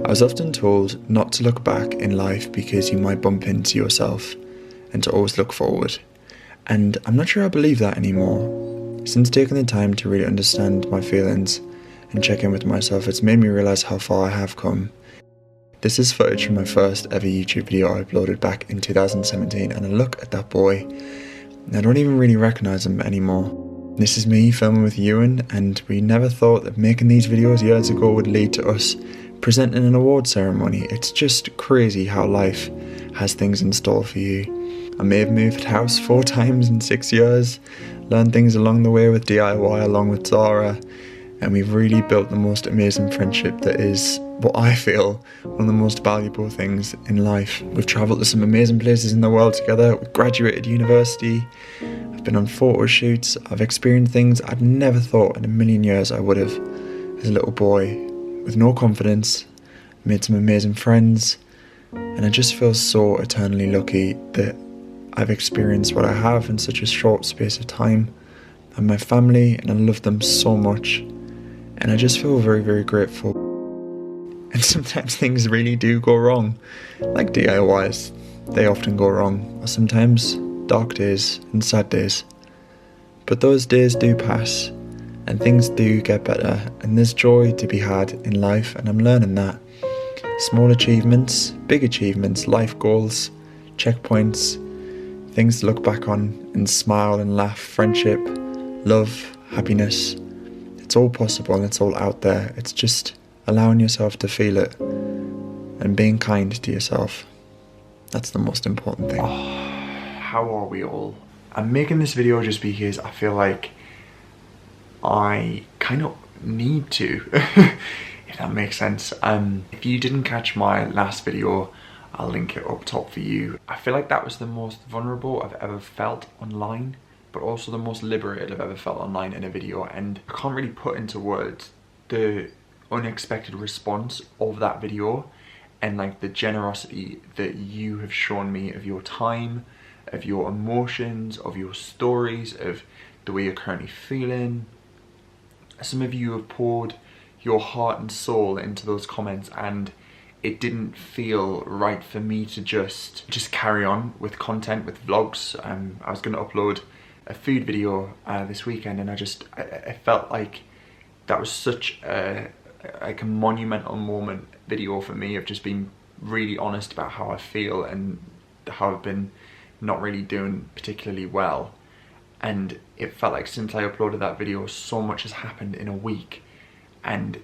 I was often told not to look back in life because you might bump into yourself and to always look forward. And I'm not sure I believe that anymore. Since taking the time to really understand my feelings and check in with myself, it's made me realise how far I have come. This is footage from my first ever YouTube video I uploaded back in 2017, and I look at that boy and I don't even really recognise him anymore. This is me filming with Ewan, and we never thought that making these videos years ago would lead to us presenting an award ceremony. It's just crazy how life has things in store for you. I may have moved house 4 times in 6 years, learned things along the way with DIY along with Zara, and we've really built the most amazing friendship that is, what I feel, one of the most valuable things in life. We've travelled to some amazing places in the world together, we've graduated university, I've been on photo shoots, I've experienced things I'd never thought in a million years I would have as a little boy, with no confidence, made some amazing friends, and I just feel so eternally lucky that I've experienced what I have in such a short space of time. And my family, and I love them so much, and I just feel very, very grateful. And sometimes things really do go wrong, like DIYs, they often go wrong, or sometimes dark days and sad days. But those days do pass, and things do get better, and there's joy to be had in life, and I'm learning that. Small achievements, big achievements, life goals, checkpoints, things to look back on and smile and laugh, friendship, love, happiness. It's all possible and it's all out there. It's just allowing yourself to feel it and being kind to yourself. That's the most important thing. How are we all? I'm making this video just because I feel like I kind of need to, if that makes sense. If you didn't catch my last video, I'll link it up top for you. I feel like that was the most vulnerable I've ever felt online, but also the most liberated I've ever felt online in a video, and I can't really put into words the unexpected response of that video and like the generosity that you have shown me of your time, of your emotions, of your stories, of the way you're currently feeling. Some of you have poured your heart and soul into those comments, and it didn't feel right for me to just carry on with content, with vlogs. I was going to upload a food video this weekend, and I felt like that was such a monumental moment video for me, of just being really honest about how I feel and how I've been not really doing particularly well. And it felt like since I uploaded that video, so much has happened in a week, and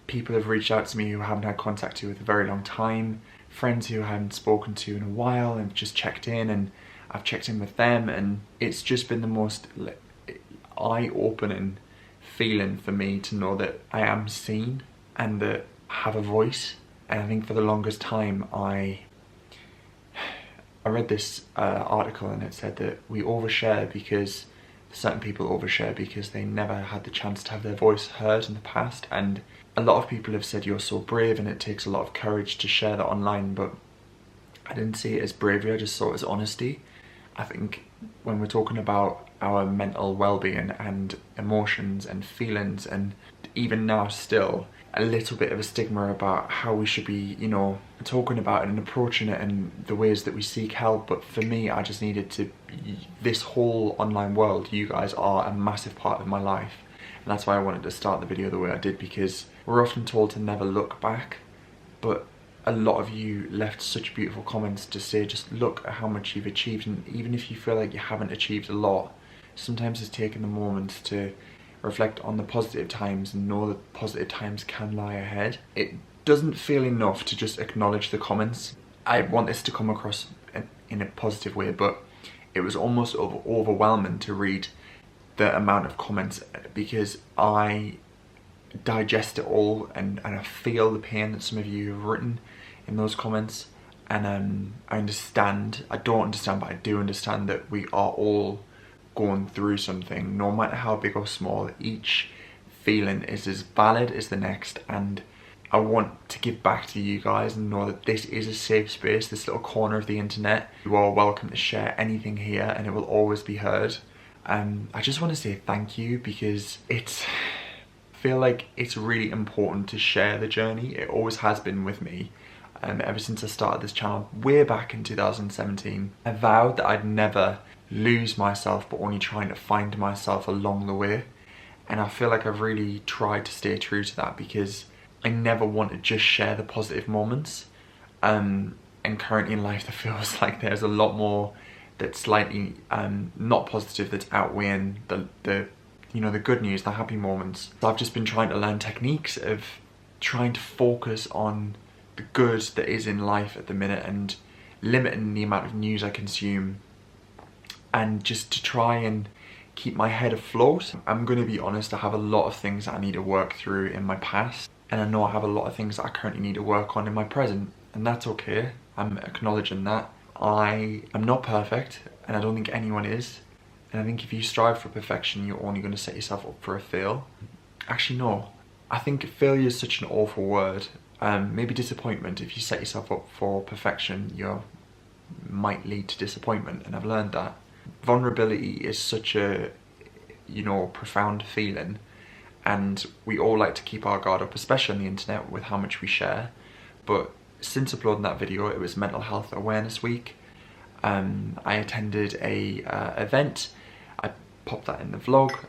people have reached out to me who I haven't had contact to with a very long time, friends who I haven't spoken to in a while, and just checked in, and I've checked in with them, and it's just been the most eye-opening feeling for me to know that I am seen and that I have a voice. And I think for the longest time I read this article, and it said that we overshare because certain people overshare because they never had the chance to have their voice heard in the past. And a lot of people have said you're so brave and it takes a lot of courage to share that online, but I didn't see it as bravery, I just saw it as honesty. I think when we're talking about our mental well-being and emotions and feelings, and even now still a little bit of a stigma about how we should be, you know, talking about it and approaching it and the ways that we seek help. But for me, I just needed to, this whole online world, you guys are a massive part of my life. And that's why I wanted to start the video the way I did, because we're often told to never look back, but a lot of you left such beautiful comments to say just look at how much you've achieved. And even if you feel like you haven't achieved a lot, sometimes it's taking the moment to reflect on the positive times and know that positive times can lie ahead. It doesn't feel enough to just acknowledge the comments. I want this to come across in a positive way, but it was almost overwhelming to read the amount of comments, because I digest it all and I feel the pain that some of you have written in those comments. And I understand, I don't understand, but I do understand that we are all going through something, no matter how big or small. Each feeling is as valid as the next, and I want to give back to you guys and know that this is a safe space, this little corner of the internet. You are welcome to share anything here and it will always be heard. I just want to say thank you, because it's feel like it's really important to share the journey. It always has been with me. Ever since I started this channel way back in 2017, I vowed that I'd never lose myself, but only trying to find myself along the way. And I feel like I've really tried to stay true to that, because I never want to just share the positive moments. And currently in life, there feels like there's a lot more that's slightly not positive, that's outweighing the you know, the good news, the happy moments. So I've just been trying to learn techniques of trying to focus on the good that is in life at the minute, and limiting the amount of news I consume, and just to try and keep my head afloat. I'm going to be honest, I have a lot of things that I need to work through in my past, and I know I have a lot of things that I currently need to work on in my present, and that's okay. I'm acknowledging that. I am not perfect, and I don't think anyone is. And I think if you strive for perfection, you're only going to set yourself up for a fail. Actually, no. I think failure is such an awful word. Maybe disappointment. If you set yourself up for perfection, you might lead to disappointment, and I've learned that. Vulnerability is such a, you know, profound feeling, and we all like to keep our guard up, especially on the internet, with how much we share. But since uploading that video, it was Mental Health Awareness Week. I attended a event. I popped that in the vlog,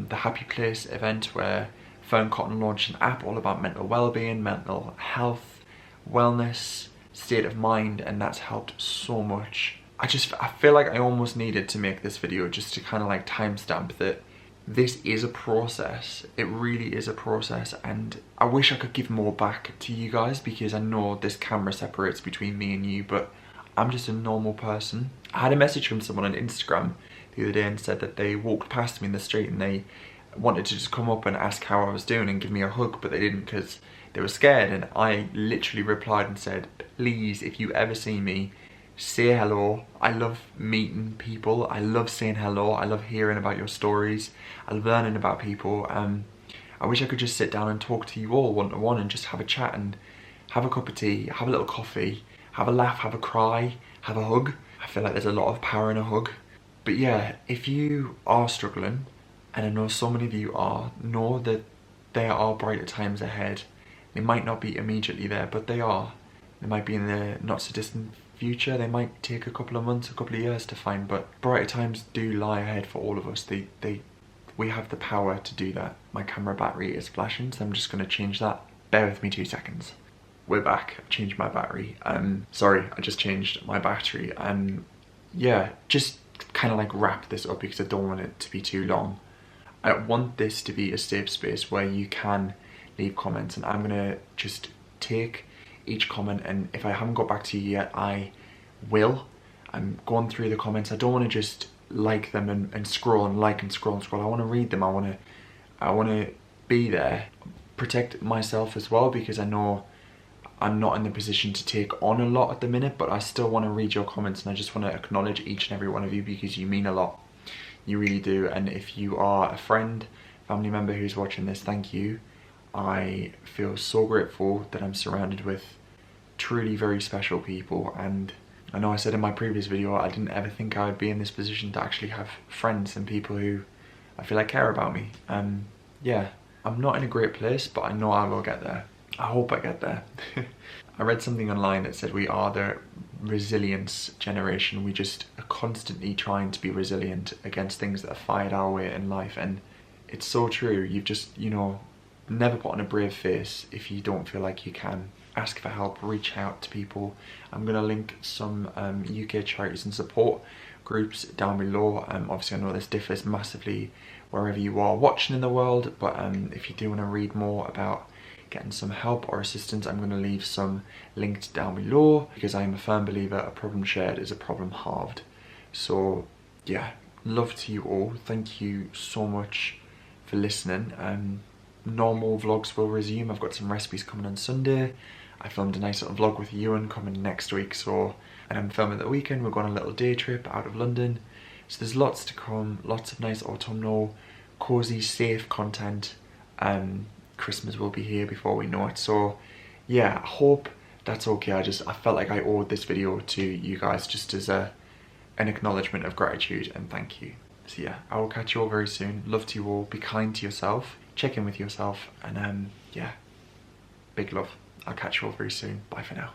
the Happy Place event, where Fern Cotton launched an app all about mental well-being, mental health, wellness, state of mind, and that's helped so much. I feel like I almost needed to make this video just to kind of like timestamp that this is a process. It really is a process, and I wish I could give more back to you guys, because I know this camera separates between me and you, but I'm just a normal person. I had a message from someone on Instagram the other day and said that they walked past me in the street and they wanted to just come up and ask how I was doing and give me a hug, but they didn't because they were scared. And I literally replied and said, please, if you ever see me, say hello. I love meeting people. I love saying hello. I love hearing about your stories. I love learning about people. I wish I could just sit down and talk to you all one-to-one and just have a chat and have a cup of tea, have a little coffee, have a laugh, have a cry, have a hug. I feel like there's a lot of power in a hug. But yeah, if you are struggling, and I know so many of you are, know that there are brighter times ahead. They might not be immediately there, but they are. They might be in the not so distant future. They might take a couple of months, a couple of years to find, but brighter times do lie ahead for all of us. We have the power to do that. My camera battery is flashing, so I'm just gonna change that. Bear with me 2 seconds. We're back. I've changed my battery. Sorry, I just changed my battery. Yeah, just kind of like wrap this up because I don't want it to be too long. I want this to be a safe space where you can leave comments, and I'm gonna just take each comment, and if I haven't got back to you yet, I will. I'm going through the comments. I don't want to just like them and scroll and like and scroll and scroll. I want to read them. I want to be there. Protect myself as well, because I know I'm not in the position to take on a lot at the minute, but I still want to read your comments, and I just want to acknowledge each and every one of you because you mean a lot. You really do. And if you are a friend, family member who's watching this, thank you. I feel so grateful that I'm surrounded with truly very special people, and I know I said in my previous video I didn't ever think I would be in this position to actually have friends and people who I feel like care about me. Yeah, I'm not in a great place, but I know I will get there. I hope I get there. I read something online that said we are the resilience generation. We just are constantly trying to be resilient against things that are fired our way in life, and it's so true. You've just, you know, never put on a brave face if you don't feel like you can. Ask for help, reach out to people. I'm going to link some UK charities and support groups down below. Obviously I know this differs massively wherever you are watching in the world, but if you do want to read more about getting some help or assistance, I'm going to leave some linked down below, because I am a firm believer a problem shared is a problem halved. So yeah, love to you all. Thank you so much for listening. Normal vlogs will resume. I've got some recipes coming on Sunday. I filmed a nice little vlog with Ewan coming next week, so, and I'm filming the weekend. We're going on a little day trip out of London, so there's lots to come, lots of nice autumnal, cozy, safe content. Christmas will be here before we know it, so yeah, I hope that's okay. I felt like I owed this video to you guys just as an acknowledgement of gratitude and thank you. So yeah, I will catch you all very soon. Love to you all. Be kind to yourself. check in with yourself, and yeah, big love. I'll catch you all very soon. Bye for now.